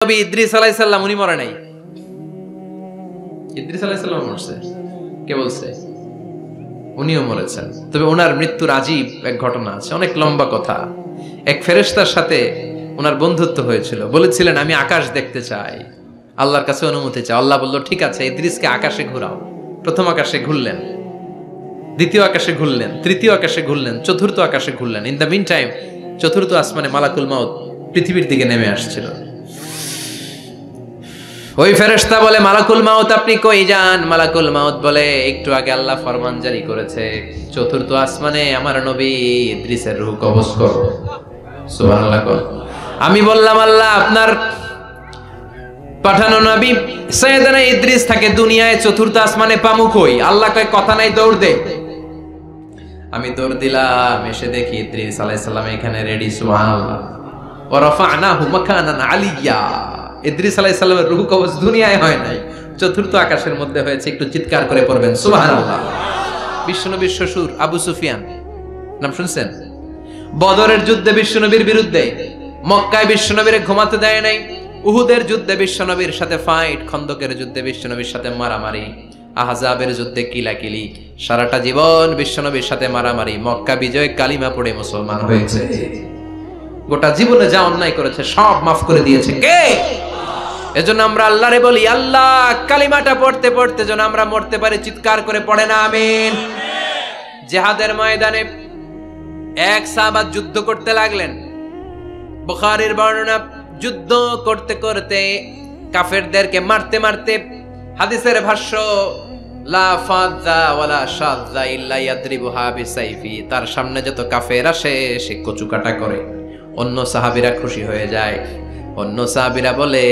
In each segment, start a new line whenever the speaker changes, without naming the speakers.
নবী ইদ্রিস আলাইহিস সালাম উনি মরে নাই। ইদ্রিস আলাইহিস সালাম মরছে, কে বলছে? উনিও মরেছেন। তবে ওনার মৃত্যুর আজীব এক ঘটনা আছে, অনেক লম্বা কথা। এক ফেরেশতার সাথে ওনার বন্ধুত্ব হয়েছিল, বলেছিলেন আমি আকাশ দেখতে চাই, আল্লাহর কাছে অনুমতি চাই। আল্লাহ বলল ঠিক আছে, ইদ্রিসকে আকাশে ঘুরাও। প্রথম আকাশে ঘুরলেন, দ্বিতীয় আকাশে ঘুরলেন, তৃতীয় আকাশে ঘুরলেন, চতুর্থ আকাশে ঘুরলেন। ইন দ্য মিন টাইম চতুর্থ আসমানে মালাকুল মাউত পৃথিবীর দিকে নেমে আসছিল। ওই ফেরেশতা বলে মালাকুল মাউত আপনি কই যান? মালাকুল মাউত বলে একটু আগে আল্লাহ ফরমান জারি করেছে চতুর্থ আসমানে আমার নবী ইদ্রিসের রূহ কবজ করো। সুবহানাল্লাহ। আমি বললাম আল্লাহ আপনার পাঠানো নবী সাইয়েদনা ইদ্রিস থাকে দুনিয়ায়, চতুর্থ আসমানে পামু কই? আল্লাহ কয় কথা নাই, দৌড় দে। আমি দৌড় দিলাম, এসে দেখি ইদ্রিস আলাইহিস সালাম এখানে রেডি। সুবহানাল্লাহ। ওয়া রাফা'নাহু মাকানান আলিয়্যা। ইদ্রিস আলাইহিস সালামের রূহ কবজ দুনিয়ায় হয় নাই, চতুর্থ আকাশের মধ্যে হয়েছে। একটু চিৎকার করে পড়বেন সুবহানাল্লাহ। বিশ্বনবীর শ্বশুর আবু সুফিয়ান, নাম শুনছেন? বদরের যুদ্ধে বিশ্বনবীর বিরুদ্ধে, মক্কায় বিশ্বনবীর ঘুমাতে দেয় নাই, উহুদের যুদ্ধে বিশ্বনবীর সাথে ফাইট, খন্দকের যুদ্ধে বিশ্বনবীর সাথে মারামারি, আহজাবের যুদ্ধে কিলাকিলি, সারাটা জীবন বিশ্বনবীর সাথে মারামারি। মক্কা বিজয় কালিমা পড়ে মুসলমান হয়েছে। গোটা জীবনে যা অন্যায় করেছে সব মাফ করে দিয়েছে কে? এজন্য আমরা আল্লাহরে বলি আল্লাহ কালিমাটা পড়তে পড়তে যেন আমরা মরতে পারি। চিৎকার করে পড়ে না আমিন। জিহাদের ময়দানে এক সাহাবা যুদ্ধ করতে লাগলেন। বুখারীর বর্ণনা, যুদ্ধ করতে করতে কাফেরদেরকে মারতে মারতে, হাদিসের ভাষ্য লা ফাযা ওয়ালা শাযা ইল্লা ইয়াদরিবুহা বিসাইফি, তার সামনে যত কাফের আসে সে কচুকাটা করে। অন্য সাহাবীরা খুশি হয়ে যায়, অন্য সাহাবীরা বলে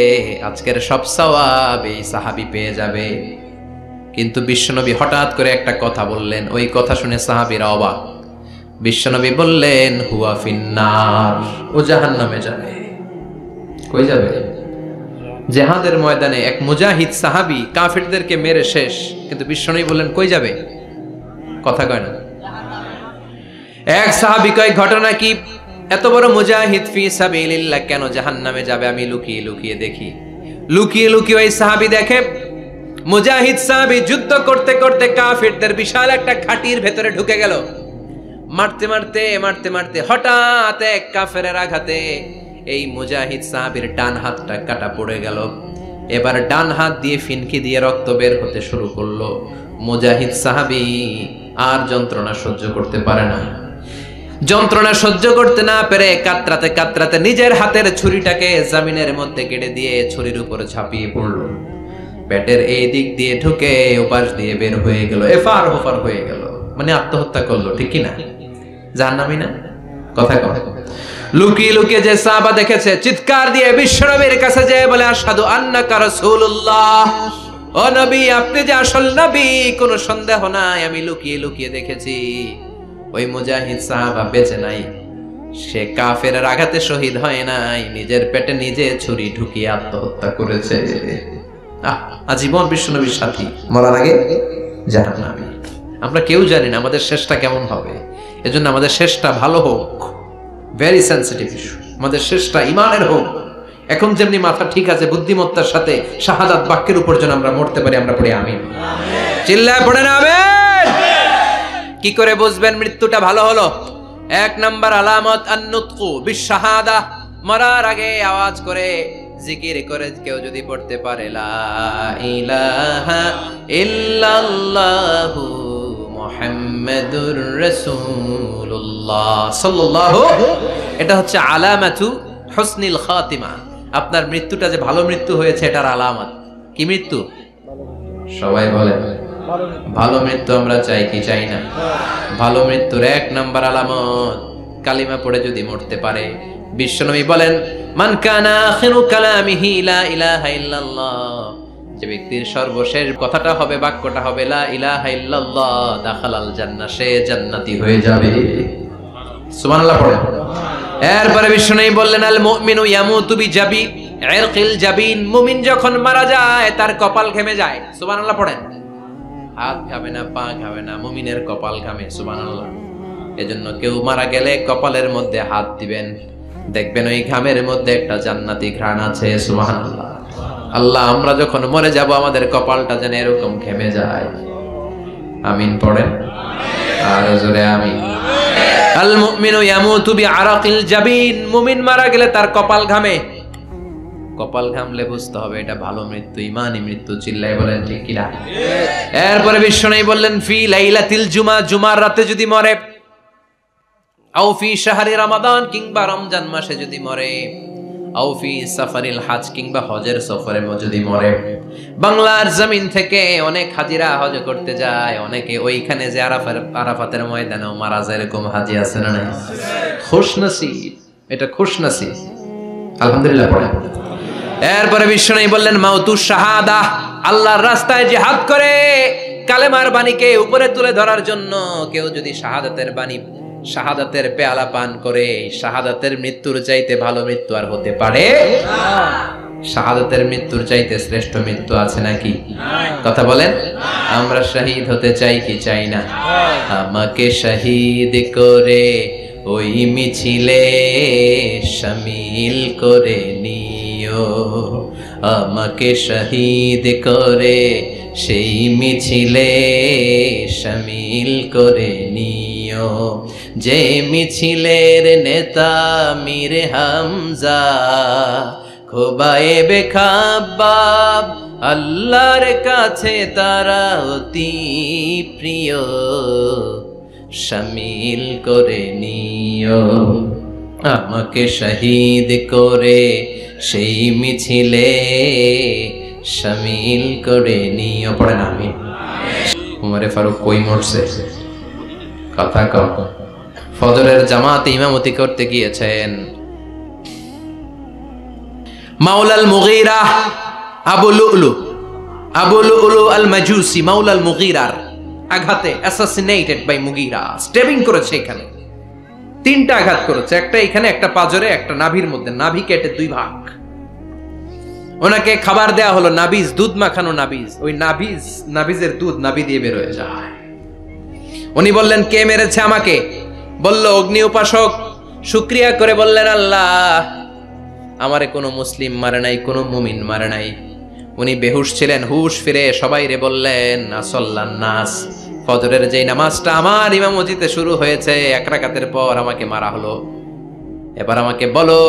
আজকের সব সওয়াব এই সাহাবী পেয়ে যাবে। কিন্তু বিশ্বনবী হঠাৎ করে একটা কথা বললেন, ওই কথা শুনে সাহাবীরা অবাক। বিশ্বনবী বললেন হুয়া ফিন্নার, ও জাহান্নামে যাবে। কই যাবে? জিহাদের ময়দানে এক মুজাহিদ সাহাবী কাফেরদেরকে মেরে শেষ, কিন্তু বিশ্বনবী বললেন কই যাবে? কথা কয় না। এক সাহাবী কয় ঘটনা কি? এত বড় মুজাহিদ ফি সাবিলিল্লাহ কেন জাহান্নামে যাবে? আমি লুকিয়ে লুকিয়ে দেখি। লুকিয়ে লুকিয়ে ওই সাহাবী দেখে মুজাহিদ সাহাবী যুদ্ধ করতে করতে কাফেরদের বিশাল একটা ঘাটির ভেতরে ঢুকে গেল। মারতে মারতে মারতে মারতে হঠাৎ এক কাফেরের আঘাতে এই মুজাহিদ সাহাবীর ডান হাতটা কাটা পড়ে গেল। এবার ডান হাত দিয়ে ফিনকি দিয়ে রক্ত বের হতে শুরু করলো। মুজাহিদ সাহাবী আর যন্ত্রণা সহ্য করতে পারে না। যন্ত্রণা সহ্য করতে না পেরে কাতরাতে কাতরাতে নিজের হাতের ছুরিটাকে জমিনের মধ্যে কেটে দিয়ে ছুরির উপরে ঝাঁপিয়ে পড়ল। পেটের এই দিক দিয়ে ঢুকে ওপাশ দিয়ে বের হয়ে গেল, এফার ওফার হয়ে গেল। মানে আত্মহত্যা করলো, ঠিক কি না? জাহান্নামী না? কথা কম। লুকিয়ে লুকিয়ে যে সাহাবা দেখেছে চিৎকার দিয়ে বিশ্বনবীর কাছে যেয়ে বলে আশহাদু আন্নাকা রাসূলুল্লাহ, ও নবী আপনি যে আসল নবী, কোনো সন্দেহ নাই। আমি লুকিয়ে লুকিয়ে দেখেছি ওই মুজাহিদ সাহাবা বেঁচে নাই, সে কাফেরের আঘাতে শহীদ হয় নাই, নিজের পেটে নিজে ছুরি ঢুকিয়ে আত্মহত্যা করেছে। আজীবন বিশ্বনবীর সাথী, মরার আগে জাহান্নামী। আমরা কেউ জানি না আমাদের শেষটা কেমন হবে, এজন্য আমাদের শেষটা ভালো হোক। Very sensitive issue. আমাদের শেষটা ইমানের হোক। এখন যেমনি মাথা ঠিক আছে, বুদ্ধিমত্তার সাথে শাহাদাত বাক্যের উপর যেন আমরা মরতে পারি। আমরা পড়ি আমিন। চিল্লায় পড়ে না আমিন। কি করে বুঝবেন মৃত্যুটা ভালো হলো? এক নাম্বার আলামত আন-নুতকু বিশ-শাহাদা। মরার আগে আওয়াজ করে জিকির করে কেউ যদি পড়তে পারে লা ইলাহা ইল্লাল্লাহু মুহাম্মাদুর রাসূলুল্লাহ সাল্লাল্লাহু, এটা হচ্ছে আলামাতু হুসনিল খাতিমা। আপনার মৃত্যুটা যে ভালো মৃত্যু হয়েছে এটার আলামত। কি মৃত্যু? সবাই বলেন ভালো মৃত্যু আমরা চাই কি চাই না? ভালো মৃত্যুর এক নাম্বার আলামত কালিমা পড়ে যদি মরতে পারে। বিশ্বনবী বলেন মান কানা আখিরু কালামিহি লা ইলাহা ইল্লাল্লাহ, যে ব্যক্তির সর্বশেষ কথাটা হবে, বাক্যটা হবে লা ইলাহা ইল্লাল্লাহ, দাখালাল জান্নাহ, সে জান্নাতি হয়ে যাবে। সুবহানাল্লাহ পড়েন। এরপরে বিশ্বনবী বললেন আল মুমিনু ইয়ামুতু বিজাবি ইরকিল জাবিন, মুমিন যখন মারা যায় তার কপাল ঘেমে যায়। সুবহানাল্লাহ পড়েন। হাত ঘামে না, পা ঘামে না, মুমিনের কপাল ঘামে। সুবহানাল্লাহ। এজন্য কেউ মারা গেলে কপালের মধ্যে হাত দিবেন, দেখবেন ওই ঘামের মধ্যে একটা জান্নাতি ঘ্রাণ আছে। সুবহানাল্লাহ। আল্লাহ, আমরা যখন মরে যাব আমাদের কপালটা যেন এরকম ঘেমে যায়। আমিন পড়েন আর জোরে আমিন। আল মুমিনু ইয়ামুতু বিআরাকিল জাবিন, মুমিন মারা গেলে তার কপাল ঘামে। কপাল ঘামলে বুঝতে হবে এটা ভালো মৃত্যু, ঈমানি মৃত্যু। চিল্লায় বলেন ঠিক কি না? এরপরে বিশ্বনবী বললেন ফি লাইলাতিল জুমা, জুমার রাতে যদি মরে, আও ফি শাহরি রমাদান, কিংবা রমজান মাসে যদি মরে, আও ফি সাফারিল হজ, কিংবা হজের সফরে যদি মরে। বাংলার জমিন থেকে অনেক হাজিরা হজ করতে যায়, অনেকে ওইখানে যে আরাফাতের ময়দানেও মারা যায়, এরকম হাজি আছে না নাই? খুশনসিব, এটা খুশনসিব। আলহামদুলিল্লাহ পড়েন। এরপরে বিশ্বনবী বললেন মাউতু শাহাদা, আল্লাহর রাস্তায় জিহাদ করে কালেমার বাণীকে উপরে তুলে ধরার জন্য কেউ যদি শাহাদাতের বাণী, শাহাদাতের পেয়ালা পান করে, শাহাদাতের মৃত্যুর চাইতে ভালো মৃত্যু আর হতে পারে না। শাহাদাতের মৃত্যুর চাইতে শ্রেষ্ঠ মৃত্যু আছে নাকি? কথা বলেন। আমরা শহীদ হতে চাই কি চাই না? আমাকে শহীদ করে ওই মিছিলে শামিল করে নিও, আমাকে শহীদ করে সেই মিছিলে শামিল করে নিও, যে মিছিলের নেতা মীর হামজা, খোবায়েবে খাব্বাব, আল্লাহর কাছে তারা অতি প্রিয়, শামিল করে নিও, আমাকে শহীদ করে সেই মিছিলে শামিল করে নিও। পড়েন আমিন। উমরে ফারুক কই মরছে? কথা কম। ফজরের জামাতে ইমামতি করতে গিয়েছেন মাওলাল মুগীরা আবু লুলু আল মাজুসি, মাওলাল মুগীরার আঘাতে অ্যাসাসিনেটেড বাই মুগীরা, স্টেবিং করেছে। এখানে তিনটা আঘাত করেছে, একটা এখানে, একটা পাজরে, একটা নাভির মধ্যে, নাভি কেটে দুই ভাগ। ওনাকে খাবার দেয়া হলো নাবিজ, দুধ মাখানো নাবিজ। ওই নাবিজের দুধ নাভি দিয়ে বের হয়ে যায়। উনি বললেন কে মেরেছে আমাকে? বলল অগ্নি উপাসক। শুকরিয়া করে বললেন আল্লাহ, আমারে কোনো মুসলিম মারে নাই, কোনো মুমিন মারে নাই। উনি বেহুশ ছিলেন, হুশ ফিরে সবাই রে বললেন আসল্লান নাস, ফজরের যেই নামাজটা আমার ইমামতিতে শুরু হয়েছে, এক রাকাতের পর আমাকে মারা হলো। এবার আমাকে বলো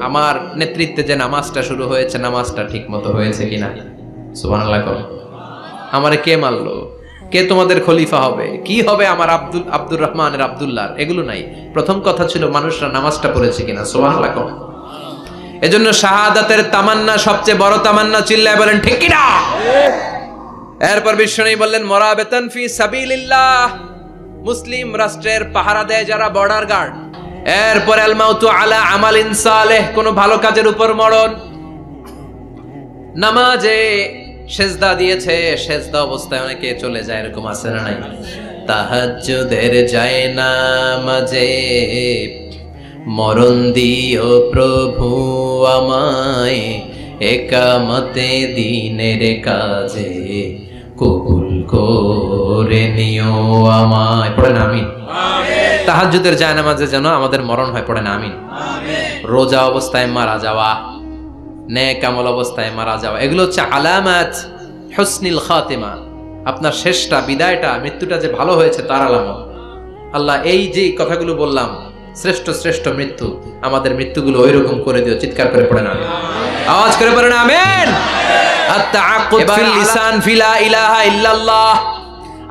আমার নেতৃত্বে যে নামাজটা শুরু হয়েছে, নামাজটা ঠিক মতো হয়েছে কিনা? সুবহানাল্লাহ। আমারে কে মারলো? কে তোমাদের খলিফা হবে? কি হবে আমার আব্দুর রহমানের আব্দুল্লাহর? এগুলো নাই। প্রথম কথা ছিল মানুষরা নামাজটা পড়েছে কিনা। সুবহানাল্লাহ। এজন্য শাহাদাতের তামান্না সবচেয়ে বড় তামান্না। চিল্লায় বলেন ঠিক কিনা? এরপর বিশ্বনবী বললেন মুরাবাতান ফি সাবিলিল্লাহ, মুসলিম রাষ্ট্রের পাহারা দেয় যারা, বর্ডার গার্ড। এরপর আল মাউতু আলা আমালিন সালেহ, কোন ভালো কাজের উপর মরণ। নামাজে সেজদা দিয়েছে, সেজদা অবস্থায় অনেকে চলে যায়, এরকম আছে না নাই? তাহাজ্জুদের যায় নামাজে মরণ দিও প্রভু আমায়, একামতে দিনের কাজে কবুল করে নিও আমায়। পড়েন আমিন। তাহাজ্জুদের জায়নামাজে যেন আমাদের মরণ হয়। পড়েন আমিন। রোজা অবস্থায় মারা যাওয়া, নেক আমল অবস্থায় মারা যাওয়া, এগুলো হচ্ছে আলামাত হুসনিল খাতিমা। আপনার শেষটা, বিদায়টা, মৃত্যুটা যে ভালো হয়েছে তার আলামত। আল্লাহ এই যে কথাগুলো বললাম, শ্রেষ্ঠ শ্রেষ্ঠ মৃত্যু, আমাদের মৃত্যুগুলো ওইরকম করে দিও। চিৎকার করে পড়েন আমিন। আওয়াজ করে পড়েন আমিন। আত-তাআক্কুদ ফিল লিসান ফি লা ইলাহা ইল্লাল্লাহ,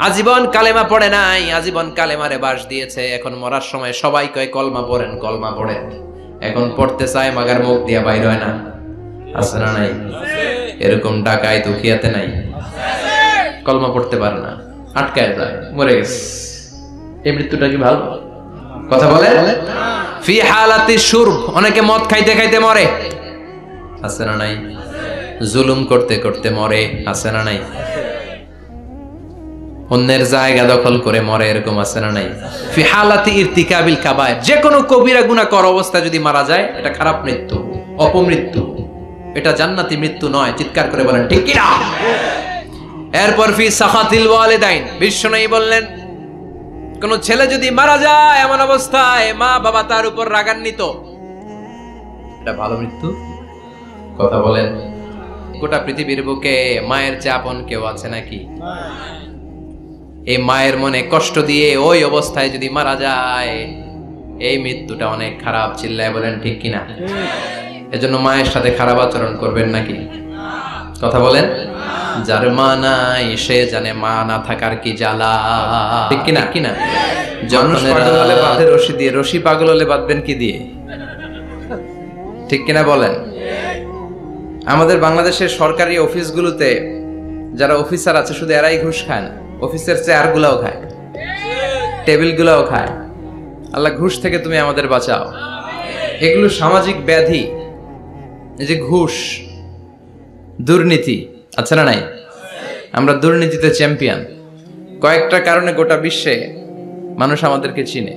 আজীবন কালেমা পড়ে নাই, আজীবন কালেমারে বাস দিয়েছে। এখন মরার সময় সবাই কয় কলমা পড়েন, কলমা পড়েন। এখন পড়তে চায়, মাগার মুখ দিয়া বাইর হয় না। আছে না নাই? এরকম ডাকায় দুখিয়াতে নাই, কলমা পড়তে পারে না, আটকায় যায়, মরে গেছে। এই মৃত্যুটা কি ভালো? কথা বলে। ফি হালাতি শুরব, অনেকে মদ খাইতে খাইতে মরে। আছে না নাই? জুলুম করতে করতে মরে। আছে না নাই? অন্যের জায়গা দখল করে মরে, এরকম আছে না নাই? ফি হালাতি ইরতিকাবিল কাবায়ের, যে কোনো কবিরা গুনাহ কর অবস্থা যদি মারা যায়, এটা খারাপ মৃত্যু, অপমৃত্যু, এটা জান্নাতি মৃত্যু নয়। চিৎকার করে বলেন ঠিক কি না? এরপর ফি সাখাতিল ওয়ালিদাইন, বিশ্বনবী বললেন কোন ছেলে যদি মারা যায় এমন অবস্থায় মা বাবা তার উপর রাগান্বিত, এটা ভালো মৃত্যু? কথা বলেন। গোটা পৃথিবীর বুকে মায়ের চেয়ে আপন কেউ আছে নাকি? এই মায়ের মনে কষ্ট দিয়ে ওই অবস্থায় যদি মারা যায়, এই মৃত্যুটা অনেক খারাপ। চিল্লায় বলেন ঠিক কিনা? এজন্য মায়ের সাথে খারাপ আচরণ করবেন নাকি? কথা বলেন। যার মা নাই সে জানে মা না থাকার কি জ্বালা, ঠিক কিনা? কিনা মানুষ পাগল হলে বাঁধে রশি দিয়ে, রশি পাগল হলে বাঁধবেন কি দিয়ে? ঠিক কিনা বলেন। আমাদের বাংলাদেশের সরকারি অফিসগুলোতে যারা অফিসার আছে শুধু এরাই ঘুষ খায় না, অফিসের চেয়ার গুলাও খায়, টেবিল গুলাও খায়। আল্লাহ ঘুষ থেকে তুমি আমাদের বাঁচাও। এগুলো সামাজিক ব্যাধি। এই যে ঘুষ, দুর্নীতি আছে না নাই? আমরা দুর্নীতিতে চ্যাম্পিয়ন। কয়েকটা কারণে গোটা বিশ্বে মানুষ আমাদেরকে চিনে।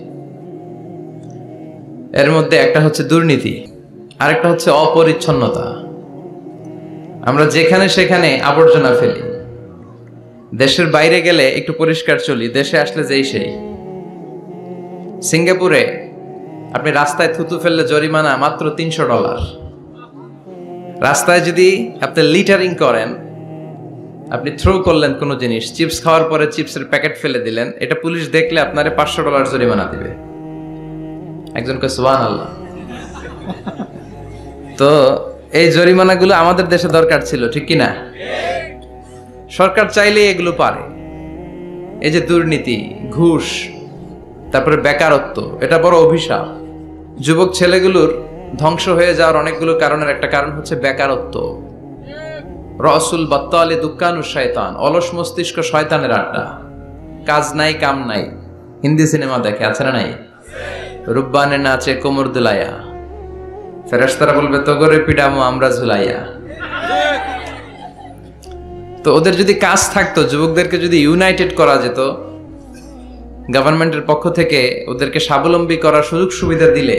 এর মধ্যে একটা হচ্ছে দুর্নীতি, আরেকটা হচ্ছে অপরিচ্ছন্নতা। আমরা যেখানে সেখানে আবর্জনা ফেলি। দেশের বাইরে গেলে একটু পরিষ্কার চলি, দেশে আসলে যেই সেই। সিঙ্গাপুরে আপনি রাস্তায় থুতু ফেললে জরিমানা মাত্র $300। রাস্তায় যদি আপনি লিটারিং করেন, আপনি থ্রো করলেন কোনো জিনিস, চিপস খাওয়ার পরে চিপসের প্যাকেট ফেলে দিলেন, এটা পুলিশ দেখলে আপনারে $500 জরিমানা দিবে। একজনকে সুবহানাল্লাহ। তো এই জরিমানাগুলো আমাদের দেশে দরকার ছিল, ঠিক কিনা? সরকার চাইলে এগুলো পারে। এই যে দুর্নীতি, ঘুষ, তারপরে বেকারত্ব, এটা বড় অভিশাপ। যুবক ছেলেগুলোর ধ্বংস হয়ে যাওয়ার অনেকগুলো কারণের একটা কারণ হচ্ছে বেকারত্ব। রসুল বাত্তালে দুঃখানু শয়তান, অলস মস্তিষ্ক শয়তানের আড্ডা। কাজ নাই কাম নাই। হিন্দি সিনেমা দেখে, আছে না নাই? রুব্বানে নাচে কোমর দুলাইয়া, ফেরেশতারা বলবে তগরে পিডামো আমরা ঝুলাইয়া। তো ওদের যদি কাজ থাকতো, যুবকদেরকে যদি ইউনাইটেড করা যেত, গভর্নমেন্টের পক্ষ থেকে ওদেরকে স্বাবলম্বী করার সুযোগ সুবিধা দিলে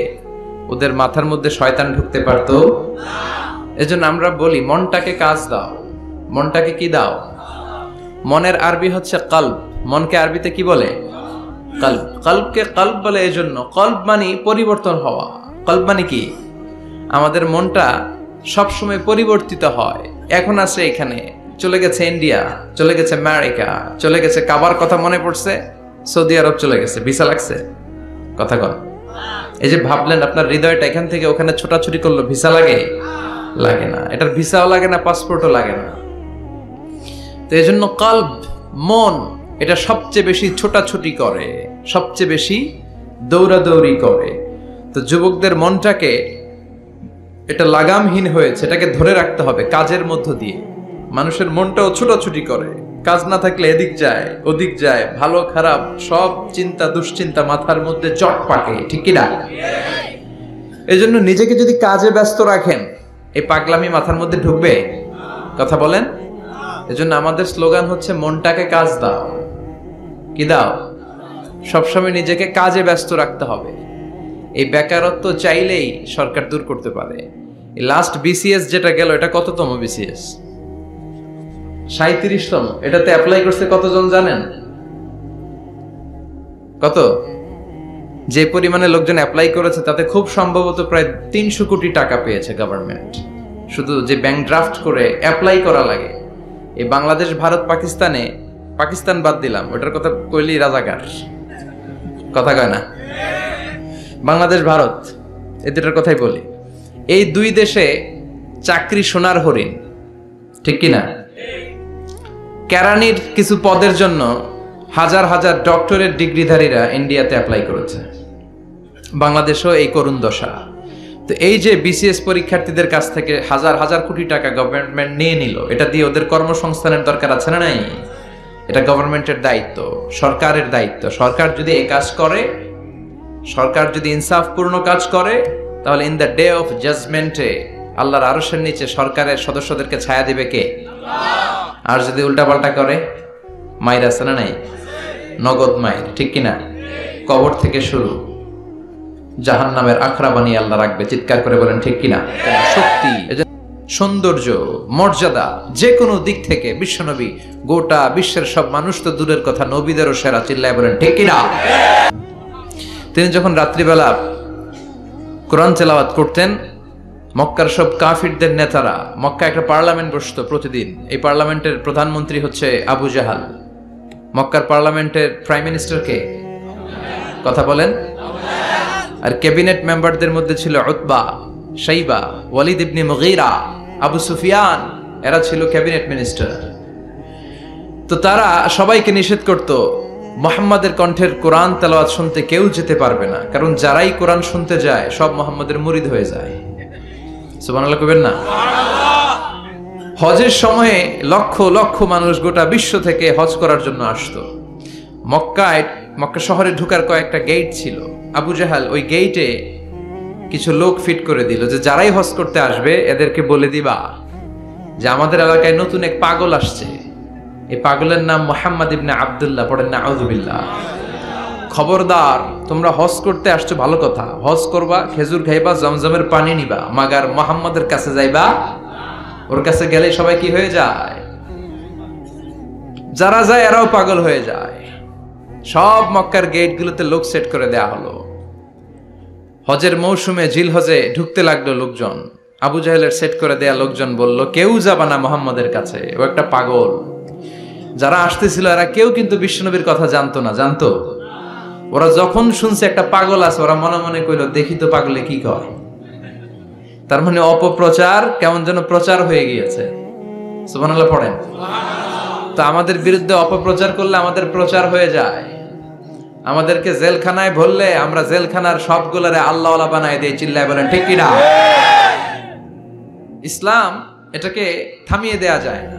ওদের মাথার মধ্যে শয়তান ঢুকতে পারতো। এজন্য আমরা বলি মনটাকে কাজ দাও। মনটাকে কি দাও? মনের আরবি হচ্ছে কলব। মনকে আরবিতে কি বলে? কলব। কলবকে কলব বলে এজন্য, কলব মানে পরিবর্তন হওয়া। কলব মানে কি? আমাদের মনটা সবসময় পরিবর্তিত হয়। এখন আছে এখানে, চলে গেছে ইন্ডিয়া, চলে গেছে আমেরিকা, চলে গেছে, কাবার কথা মনে পড়ছে, সৌদি আরব চলে গেছে, ভিসা লাগছে। কথা কন। এই যে ভাবলেন আপনার হৃদয়টা এখান থেকে ওখানে ছোটাছুটি করলো, ভিসা লাগে? লাগে না। এটার ভিসাও লাগে না, পাসপোর্টও লাগে না। তো এই জন্য কলব, মন, এটা সবচেয়ে বেশি ছোটাছুটি করে, সবচেয়ে বেশি দৌড়াদৌড়ি করে। তো যুবকদের মনটাকে, এটা লাগামহীন হয়েছে, এটাকে ধরে রাখতে হবে কাজের মধ্য দিয়ে। মানুষের মনটাও ছোটাছুটি করে, কাজ না থাকলে এদিক যায় ওদিক যায়, ভালো খারাপ সব চিন্তা দুশ্চিন্তা মাথার মধ্যে জট পাকে, ঠিক কিনা? এই জন্য নিজেকে যদি কাজে ব্যস্ত রাখেন, এই পাগলামি মাথার মধ্যে ঢুকবে? কথা বলেন। এজন্য আমাদের স্লোগান হচ্ছে মনটাকে কাজ দাও। কি দাও? সবসময় নিজেকে কাজে ব্যস্ত রাখতে হবে। এই বেকারত্ব চাইলেই সরকার দূর করতে পারে। লাস্ট বিসিএস যেটা গেল, এটা কততম বিসিএস? 37তম। এটাতে অ্যাপ্লাই করছে কতজন জানেন? কত? যে পরিমাণে লোকজন অ্যাপ্লাই করেছে তাতে খুব সম্ভবত প্রায় 300 কোটি টাকা পেয়েছে গভর্নমেন্ট। শুধু যে ব্যাংক ড্রাফট করে অ্যাপ্লাই করা লাগে। এই বাংলাদেশ, ভারত, পাকিস্তানে, পাকিস্তান বাদ দিলাম, ওটার কথা কইলেই রাজাকার। কথা কয় না? বাংলাদেশ, ভারত, এই দুটার কথাই বলি। এই দুই দেশে চাকরি সোনার হরিণ, ঠিক কিনা? কেরানির কিছু পদের জন্য হাজার হাজার ডক্টরেট ডিগ্রিধারীরা ইন্ডিয়াতে অ্যাপ্লাই করেছে। বাংলাদেশও এই করুণ দশা। তো এই যে বিসিএস পরীক্ষার্থীদের কাছ থেকে হাজার হাজার কোটি টাকা গভর্নমেন্ট নিয়ে নিল, এটা দিয়ে ওদের কর্মসংস্থানের দরকার আছে না নাই? এটা গভর্নমেন্টের দায়িত্ব, সরকারের দায়িত্ব। সরকার যদি এই কাজ করে, সরকার যদি ইনসাফপূর্ণ কাজ করে, তাহলে ইন দ্য ডে অফ জাজমেন্টে আল্লাহর আরশের নিচে সরকারের সদস্যদেরকে ছায়া দিবে কে? আর যদি উল্টাপাল্টা করে, মায়ের আছে না নাই? নগদ মায়ের, ঠিক কিনা? কবর থেকে শুরু, জাহান্নামের আখড়া বানিয়ে আল্লাহ রাখবে। চিৎকার করে বলেন ঠিক কিনা? শক্তি, সৌন্দর্য, মর্যাদা, যে কোনো দিক থেকে বিশ্বনবী গোটা বিশ্বের সব মানুষ তো দূরের কথা, নবীদেরও সেরা। চিল্লায় বলেন ঠিক কিনা? তিনি যখন রাত্রিবেলা কোরআন তেলাওয়াত করতেন, মক্কার সব কাফিরদের নেতারা, মক্কা একটা পার্লামেন্ট বসতো প্রতিদিন, এই পার্লামেন্টের প্রধানমন্ত্রী হচ্ছে আবু জাহাল। মক্কার পার্লামেন্টের প্রাইম মিনিস্টার কে? কথা বলেন। আর ক্যাবিনেট মেম্বারদের মধ্যে ছিল উতবা, শাইবা, ওয়ালিদ ইবনে মুগীরা, আবু সুফিয়ান, এরা ছিল ক্যাবিনেট মিনিস্টার। তো তারা সবাইকে নিষেধ করত মুহাম্মাদের কণ্ঠের কোরআন তেলাওয়াত শুনতে কেউ যেতে পারবে না, কারণ যারাই কোরআন শুনতে যায় সব মুহাম্মাদের মুরিদ হয়ে যায়। সুবহানাল্লাহ কইবেন না? হজের সময়ে লক্ষ লক্ষ মানুষ গোটা বিশ্ব থেকে হজ করার জন্য আসতো। মক্কা শহরে ঢোকার কয়েকটা গেট ছিল। আবু জাহাল ওই গেটে কিছু লোক ফিট করে দিল যে যারাই হজ করতে আসবে এদেরকে বলে দিবা যে আমাদের এলাকায় নতুন এক পাগল আসছে, এই পাগলের নাম মুহাম্মদ ইবনে আব্দুল্লাহ, পড়েন না আউযুবিল্লাহ। খবরদার, তোমরা হজ করতে আসছো ভালো কথা, হজ করবা, খেজুর খাইবা, জমজমের পানি নিবা, মাগার মুহাম্মাদের কাছে যাইবা, ওর কাছে গেলে সবাই কি হয়ে যায়? যারা যায় এরাও পাগল হয়ে যায়। সব মক্কার গেটগুলোতে লোক সেট করে দেয়া হলো। হজের মৌসুমে জিল হজে ঢুকতে লাগলো লোকজন। আবু জাহেলের সেট করে দেয়া লোকজন বলল কেউ যাবা না মুহাম্মাদের কাছে, ও একটা পাগল। যারা আসতেছিল এরা কেউ কিন্তু বিশ্বনবীর কথা জানতো না। জানতো? ওরা যখন শুনছে একটা পাগল আছে ওরা মনে মনে কইল দেখি তো পাগলে কি কয়। তার মানে অপপ্রচার কেমন যেন প্রচার হয়ে গিয়েছে। সুবহানাল্লাহ পড়েন। তো আমাদের বিরুদ্ধে অপপ্রচার করলে আমাদের প্রচার হয়ে যায়। আমাদেরকে জেলখানায় ভরলে আমরা জেলখানার সবগুলারে আল্লাহওয়ালা বানায় দিয়ে চিল্লায় বলেন ঠিক কি না? ইসলাম এটাকে থামিয়ে দেয়া যায় না।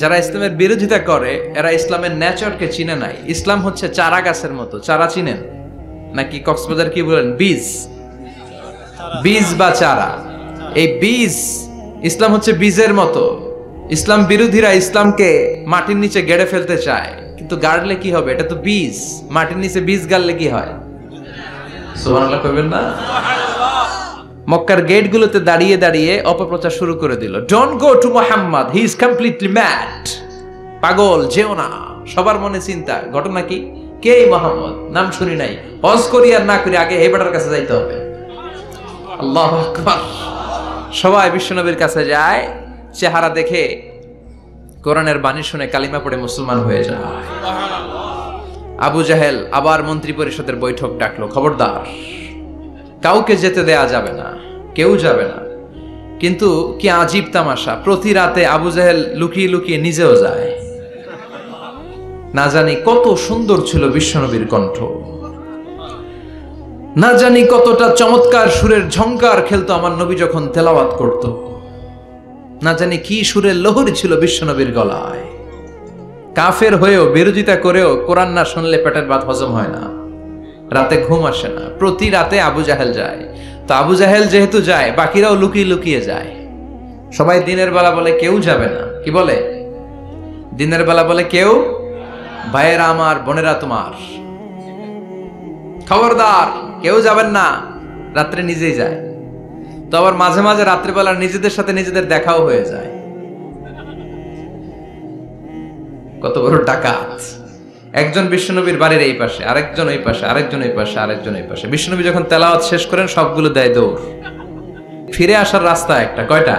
যারা ইসলামের বিরোধিতা করে এরা ইসলামের নেচারকে চিনে নাই। ইসলাম হচ্ছে চারা গাছের মতো। চারা চিনেন নাকি? কক্সবাজার কি বলেন? বীজ, বীজ বা চারা। এই বীজ, ইসলাম হচ্ছে বীজের মতো। ইসলাম বিরোধীরা ইসলামকে মাটির নিচে গেড়ে ফেলতে চায়, কিন্তু গাড়লে কি হবে? এটা তো বীজ, মাটির নিচে বীজ গাড়লে কি হয়? সুবহানাল্লাহ কইবেন না? মক্কার গেটগুলোতে দাঁড়িয়ে দাঁড়িয়ে অপপ্রচার শুরু করে দিল। Don't go to Muhammad, he is completely mad. পাগল, যেও না। সবার মনে চিন্তা, ঘটনা কি? কে মুহাম্মদ? নাম শুনি নাই। হজ করি আর না করি আগে এই বেটার কাছে যাইতে হবে। আল্লাহু আকবার। সবাই বিশ্বনবীর কাছে যায়, চেহারা দেখে কোরআনের বাণী শুনে কালিমা পড়ে মুসলমান হয়ে যায়। আবু জাহেল আবার মন্ত্রী পরিষদের বৈঠক ডাকলো, খবরদার কাউকে যেতে দেয়া যাবে না, কেউ যাবে না। কিন্তু কি আজীব তামাশা, প্রতি রাতে আবু জাহেল লুকিয়ে লুকিয়ে নিজেও যায়। না জানি কত সুন্দর ছিল বিশ্বনবীর কণ্ঠ, না জানি কতটা চমৎকার সুরের ঝংকার খেলতো আমার নবী যখন তেলাওয়াত করত, না জানি কি সুরের লহরী ছিল বিশ্বনবীর গলায়। কাফের হয়েও বিরোধিতা করেও কোরআন না শুনলে পেটের ভাত হজম হয় না, রাতে ঘুম আসে না। প্রতি রাতে আবু জাহেল যায়। তো আবু জাহেল যেহেতু যায়, বাকিরাও লুকিয়ে লুকিয়ে যায়। সবাই দিনের বেলা বলে কেউ যাবে না। কি বলে? দিনের বেলা বলে কেউ, ভাইয়েরা আমার, বোনেরা তোমার, খবরদার কেউ যাবেন না। রাত্রে নিজেই যায়। তো আবার মাঝে মাঝে রাত্রিবেলা নিজেদের সাথে নিজেদের দেখাও হয়ে যায়। কত বড় ডাকাত! একজন বিশ্বনবীর বাড়ির এই পাশে, আরেকজন ওই পাশে, আরেকজন ওই পাশে, আরেকজন ওই পাশে। বিশ্বনবী যখন তেলাওয়াত শেষ করেন সবগুলো দেয় দৌড়। ফিরে আসার রাস্তা একটা, কয়টা?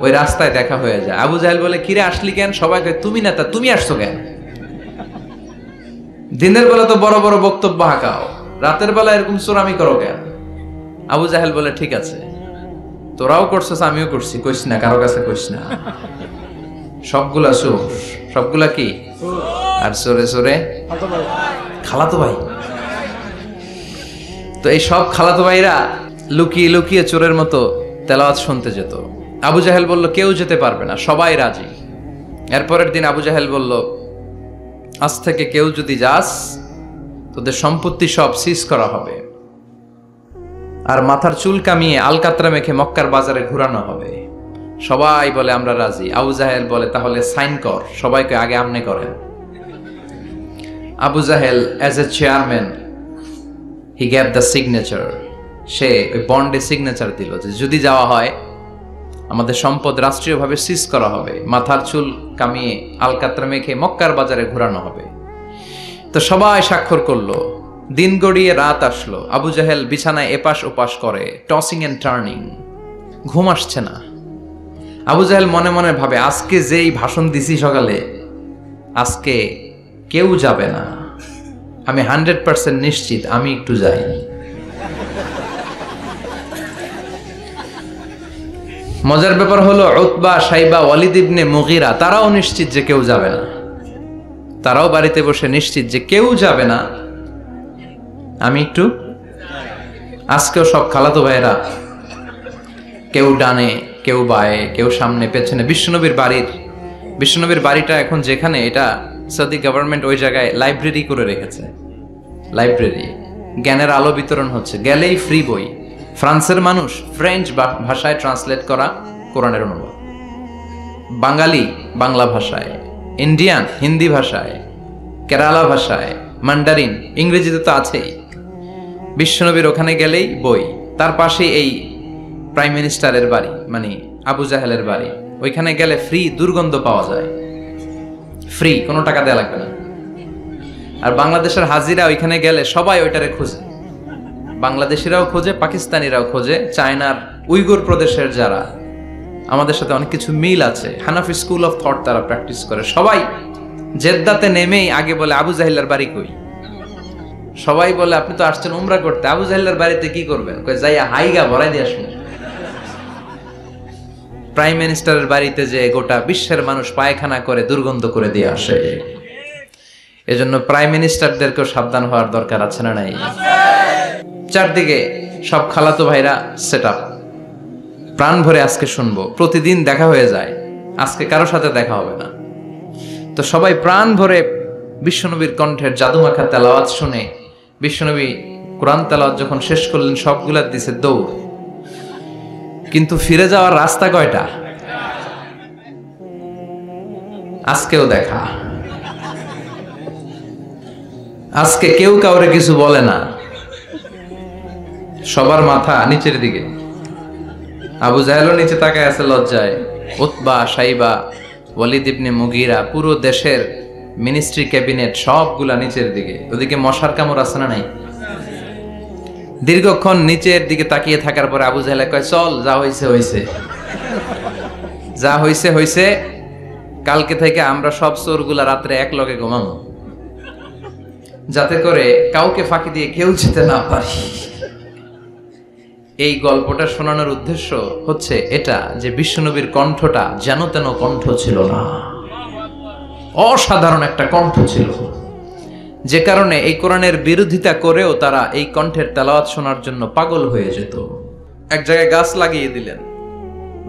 ওই রাস্তায় দেখা হয়ে যায়। আবু জাহেল বলে কিরে আসলি কেন? সবাই কয় তুমি না, তা তুমি আসছো কেন? দিনের বেলা তো বড় বড় বক্তব্য হাঁকাও, রাতের বেলা এরকম চোরামি করো কেন? আবু জাহেল বলে ঠিক আছে, তোরাও করছিস আমিও করছি, কইস না, কারো কাছে কইস না। সবগুলা চোর, সবগুলা কি? আর চোরে চোরে খালাতো ভাই। তো এই সব খালাতো ভাইরা লুকিয়ে লুকিয়ে চোরের মতো তেলাওয়াত শুনতে যেত। আবু জাহেল বলল কেউ যেতে পারবে না, সবাই রাজি। এরপরের দিন আবু জাহেল বলল আজ থেকে কেউ যদি যাস তোদের সম্পত্তি সব সিজ করা হবে, আর মাথার চুল কামিয়ে আলকাতরা মেখে মক্কার বাজারে ঘুরানো হবে। সবাই বলে আমরা রাজি। আবু জাহেল বলে তাহলে সাইন কর। সবাইকে আগে আমনে করেন। Abu Jahl as a chairman he gave the signature. সে ওই বন্ডে সিগনেচার দিল যে যদি যাওয়া হয় আমাদের সম্পদ রাষ্ট্রীয়ভাবে সিজ করা হবে, মাথার চুল কামিয়ে আলকাতরা মেখে মক্কার বাজারে ঘোরানো হবে। তো সবাই স্বাক্ষর করলো। দিন গড়িয়ে রাত আসলো, আবু জাহেল বিছানায় এপাশ ওপাশ করে, টসিং এন্ড টার্নিং, ঘুম আসছে না। আবু জাহেল মনে মনে ভাবে, আজকে যেই ভাষণ দিছি সকালে, আজকে কেউ যাবে না, আমি 100% নিশ্চিত, আমি একটু যাই। মজার ব্যাপার হলো উতবা, সাইবা, ওয়ালিদ ইবনে মুগীরা তারাও নিশ্চিত যে কেউ যাবে না, তারাও বাড়িতে বসে নিশ্চিত যে কেউ যাবে না, আমি একটু। আজকেও সব খালাতো ভাইরা, কেউ ডানে, কেউ বায়ে, কেউ সামনে পেছনে। বিশ্বনবীর বাড়িটা এখন যেখানে, এটা সৌদি গভর্নমেন্ট ওই জায়গায় লাইব্রেরি করে রেখেছে। লাইব্রেরি, জ্ঞানের আলো বিতরণ হচ্ছে, গেলেই ফ্রি বই, ফ্রান্সের মানুষ ফ্রেঞ্চ ভাষায় ট্রান্সলেট করা কোরআনের অনুবাদ, বাঙালি বাংলা ভাষায়, ইন্ডিয়ান হিন্দি ভাষায়, কেরালা ভাষায়, মান্ডারিন, ইংরেজিতে তো আছেই। বিশ্বনবীর ওখানে গেলেই বই। তার পাশে এই প্রাইম মিনিস্টারের বাড়ি, মানে আবু জাহেলের বাড়ি, ওইখানে গেলে ফ্রি দুর্গন্ধ পাওয়া যায়, ফ্রি, কোনো টাকা দেওয়া লাগবে না। আর বাংলাদেশের হাজিরা ওইখানে গেলে সবাই ওইটারে খোঁজে, বাংলাদেশিরাও খোঁজে, পাকিস্তানিরাও খোঁজে, চায়নার উইগুর প্রদেশের যারা, আমাদের সাথে অনেক কিছু মিল আছে, হানাফি স্কুল অফ থট তারা প্র্যাকটিস করে। সবাই জেদ্দাতে নেমেই আগে বলে আবু জাহিলের বাড়ি কই। সবাই বলে আপনি তো আসছেন উমরা করতে, আবু জাহিলের বাড়িতে কি করবেন? কই যাইয়া হাইগা ভরাই দিয়ে আসুন। প্রাইম মিনিস্টারের বাড়িতে যে গোটা বিশ্বের মানুষ পায়খানা করে দুর্গন্ধ করে দিয়ে আসে। এজন্য প্রাইম মিনিস্টারদেরকেও সাবধান হওয়ার দরকার আছে না নাই? চারদিকে সব খালাতো ভাইরা সেট আপ, প্রাণ ভরে আজকে শুনবো, প্রতিদিন দেখা হয়ে যায়, আজকে কারো সাথে দেখা হবে না। তো সবাই প্রাণ ভরে বিশ্বনবীর কণ্ঠের জাদুমাখা তেলাওয়াত শুনে, বিশ্বনবী কোরআন তেলাওয়াত যখন শেষ করলেন সবগুলা দিছে দৌড়। কিন্তু ফিরে যাওয়ার রাস্তা কয়টা? আজকেও দেখা। আজকে কেউ কাউরে কিছু বলে না, সবার মাথা নিচের দিকে। আবু জাহেলও নিচে তাকায় আছে লজ্জায়, উতবা, সাইবা, ওয়ালিদ ইবনে মুগীরা, পুরো দেশের মিনিস্ট্রি ক্যাবিনেট সবগুলা নিচের দিকে। ওদিকে মশার কামড় আছে না নাই? দীর্ঘক্ষণ নিচের দিকে তাকিয়ে থাকার পরে আবু জাহেল কয়, চল, যা হইছে হইছে, যা হইছে হইছে, কালকে থেকে আমরা সব চোরগুলা রাত্রে এক লগে ঘুমাবো, যাতে করে কাউকে ফাঁকি দিয়ে কেউ যেতে না পারে। এই গল্পটা শোনানোর উদ্দেশ্য হচ্ছে এটা যে বিশ্বনবীর কণ্ঠটা যেন তেন কণ্ঠ ছিল না, অসাধারণ একটা কণ্ঠ ছিল, যে কারণে এই কোরআনের বিরোধিতা করেও তারা এই কণ্ঠের তেলাওয়াত শোনার জন্য পাগল হয়ে যেত। এক জায়গায় গাছ লাগিয়ে দিলেন,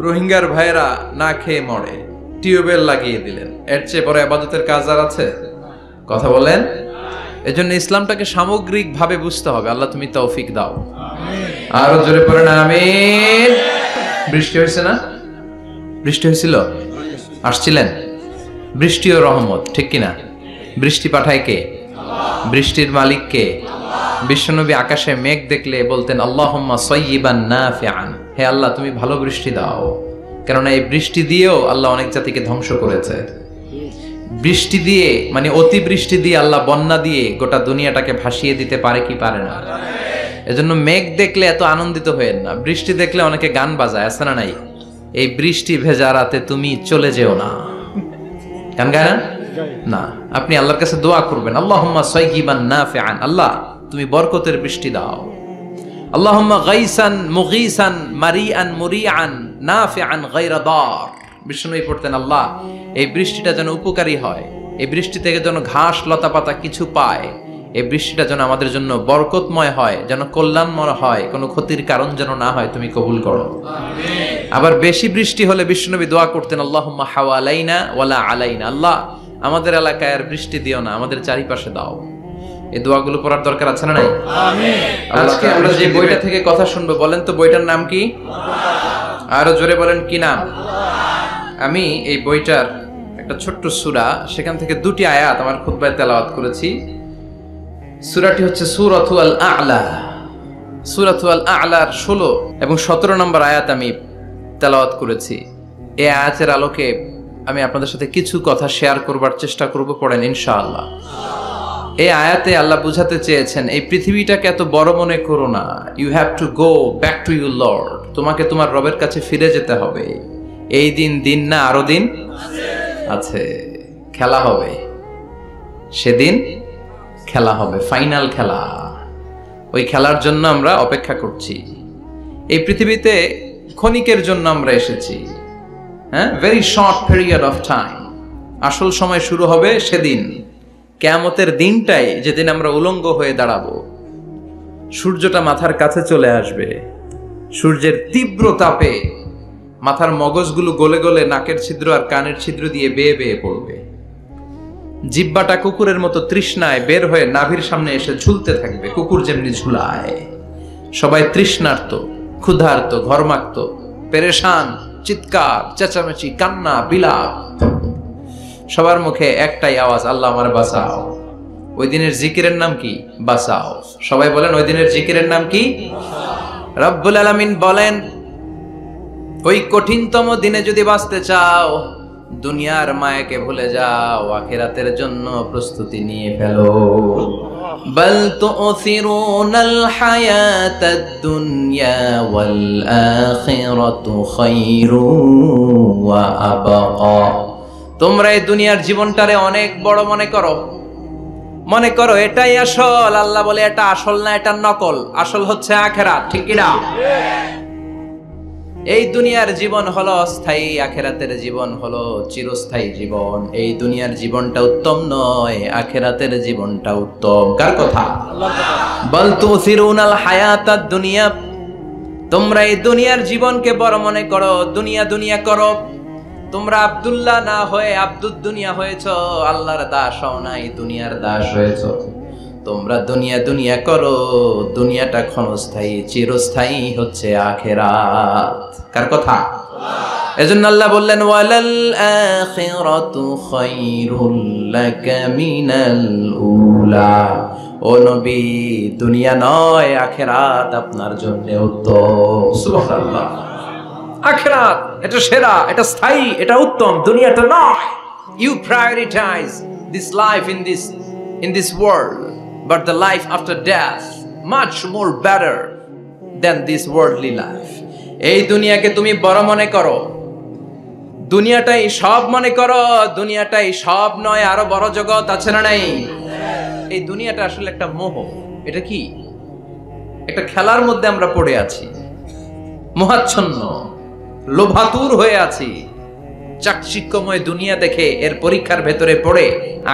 রোহিঙ্গার ভাইয়েরা না খেয়ে মরে, টিউবওয়েল লাগিয়ে দিলেন, এর চেয়ে বড় ইবাদতের কাজ আর আছে? কথা বলেন। এজন্য ইসলামটাকে সামগ্রিক ভাবে বুঝতে হবে। আল্লাহ তুমি তৌফিক দাও। আরো জোরে পড়েন আমিন। বৃষ্টি হয়েছে না? বৃষ্টি হয়েছিল? আসছিলেন? বৃষ্টি ও রহমত, ঠিক কিনা? বৃষ্টি পাঠায় কে? বৃষ্টির মালিক কে? বিশ্বনবী আকাশে মেঘ দেখলে বলতেন আল্লাহুম্মা সাইয়্যিবান নাফিআন, হে আল্লাহ তুমি ভালো বৃষ্টি দাও। কেননা এই বৃষ্টি দিয়েও আল্লাহ অনেক জাতিকে ধ্বংস করেছে। বৃষ্টি দিয়ে, মানে অতি বৃষ্টি দিয়ে আল্লাহ বন্যা দিয়ে গোটা দুনিয়াটাকে ভাসিয়ে দিতে পারে কি পারে না? এজন্য মেঘ দেখলে এত আনন্দিত হয়েন না, বৃষ্টি দেখলে অনেকে গান বাজায়, আছে না নাই? এই বৃষ্টি ভেজা রাতে তুমি চলে যেও না, গান গায় না? আপনি আল্লাহর কাছে দোয়া করবেন, আল্লাহুম্মা সাইয়্যিবান নাফিআন, আল্লাহ তুমি বরকতের বৃষ্টি দাও। আল্লাহুম্মা গাইসান মুগীসান মারিআন মুরিআন নাফিআন গায়রা দার। বিষ্ণুই পড়তেন, আল্লাহ এই বৃষ্টিটা যেন উপকারী হয়, এই বৃষ্টি থেকে যেন ঘাস লতা পাতা কিছু পায়, এই বৃষ্টিটা যেন আমাদের জন্য বরকতময় হয়, যেন কল্যাণময় হয়, কোনো ক্ষতির কারণ যেন না হয়, তুমি কবুল করো। আবার বেশি বৃষ্টি হলে বিষ্ণুনবী দোয়া করতেন, আল্লাহুম্মা হাওয়ালাইনা ওয়ালা আলাইনা, আল্লাহ আমাদের এলাকায় আর বৃষ্টি দিও না, আমাদের চারিপাশে দাও। এই দোয়াগুলো পড়ার দরকার আছে না নাই? আজকে আমরা যে বইটা থেকে কথা শুনবো, বলেন তো বইটার নাম কি? আরো জোরে বলেন, কি নাম? আমি এই বইটার একটা ছোট্ট সূরা, সেখান থেকে দুটি আয়াত আমার খুতবায় তেলাওয়াত করেছি। সূরাটি হচ্ছে সূরাতুল আ'লা। সূরাতুল আ'লার 16 এবং 17 নম্বর আয়াত আমি তেলাওয়াত করেছি। এই আয়াতের আলোকে আমি আপনাদের সাথে কিছু কথা শেয়ার করবার চেষ্টা করব, পড়েন ইনশাআল্লাহ। এই আয়াতে আল্লাহ বুঝাতে চেয়েছেন এই পৃথিবীটাকে এত বড় মনে করো না। You have to go back to your lord. তোমাকে তোমার রবের কাছে ফিরে যেতে হবে। এই দিন না, আরো দিন আছে। খেলা হবে, সেদিন খেলা হবে, ফাইনাল খেলা। ওই খেলার জন্য আমরা অপেক্ষা করছি। এই পৃথিবীতে ক্ষণিকের জন্য আমরা এসেছি, হ্যাঁ, very short period of time. আসল সময় শুরু হবে সেদিন, কিয়ামতের দিনটাই, যেদিন আমরা উলঙ্গ হয়ে দাঁড়াবো। সূর্যটা মাথার কাছে চলে আসবে, সূর্যের তীব্র তাপে মাথার মগজগুলো গলে গলে নাকের ছিদ্র আর কানের ছিদ্র দিয়ে বেয়ে বেয়ে পড়বে। জিহ্বাটা কুকুরের মতো তৃষ্ণায় বের হয়ে নাভির সামনে এসে ঝুলতে থাকবে, কুকুর যেমনি ঝুলায়। সবাই তৃষ্ণার্ত, ক্ষুধার্ত, ঘর্মাক্ত, পেরেশান, চিৎকার, চেঁচামেচি, কান্না, বিলাপ। সবার মুখে একটাই আওয়াজ, আল্লাহ আমার বাঁচাও। ওই দিনের জিকিরের নাম কি? বাঁচাও। সবাই বলেন, ওই দিনের জিকিরের নাম কি? রব্বুল আলামিন বলেন, ওই কঠিনতম দিনে যদি বাঁচতে চাও, দুনিয়ার মায়াকে ভুলে যাও, আখিরাতের জন্য প্রস্তুতি নিয়ে ফেলো। বাল তু'থিরুনাল হায়াতাদ দুনিয়া ওয়াল আখিরাতু খায়রুন ওয়া আবকা। তোমরা এই দুনিয়ার জীবনটারে অনেক বড় মনে করো এটাই আসল। আল্লাহ বলে এটা আসল না, এটা নকল। আসল হচ্ছে আখিরাত, ঠিক কি না? এই দুনিয়ার জীবন হলো অস্থায়ী, আখিরাতের জীবন হলো চিরস্থায়ী জীবন। এই দুনিয়ার জীবনটা উত্তম নয়, আখিরাতের জীবনটা উত্তম। কার কথা? বাল তু'থিরুনাল হায়াতাদ দুনিয়া। তোমরা এই দুনিয়ার জীবনকে বড় মনে করো, দুনিয়া করো। তোমরা আব্দুল্লাহ না হয়ে আব্দুদ দুনিয়া হয়েছো, আল্লাহর দাস হও নাই, দুনিয়ার দাস হয়েছো। তোমরা দুনিয়া করো, দুনিয়াটা ক্ষণস্থায়ী, চিরস্থায়ী হচ্ছে আখিরাত। কার কথা? এজন্য আল্লাহ বললেন, ওয়ালাল আখিরাতু খায়রুল লাকা মিনাল উলা। ও নবী, দুনিয়া নয়, আখিরাত আপনার জন্য উত্তম। সুবহানাল্লাহ। আখিরাত এটা সেরা, এটা স্থায়ী, এটা উত্তম, দুনিয়াটা নয়। You prioritize this life in this world, but the life after death much more better than this worldly life. এই দুনিয়াকে তুমি বড় মনে করো, দুনিয়াটাই সব মনে করো। দুনিয়াটাই সব নয়, আরো বড় জগৎ আছে না নাই? এই দুনিয়াটা আসলে একটা মোহ। এটা কি? একটা খেলার মধ্যে আমরা পড়ে আছি, মোহাচ্ছন্ন, লোভাতুর হয়ে আছি। চাকচিক্যময় দুনিয়া দেখে এর পরীক্ষার ভেতরে পড়ে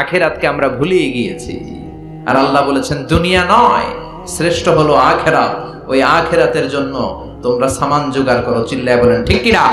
আখিরাতকে আমরা ভুলিয়ে গিয়েছি। আর আল্লাহ বলেছেন, দুনিয়া নয়, শ্রেষ্ঠ হলো আখিরাত। ওই আখিরাতের জন্য তোমরা সামান জোগাড় করো। চিল্লায় বলেন ঠিক কিনা?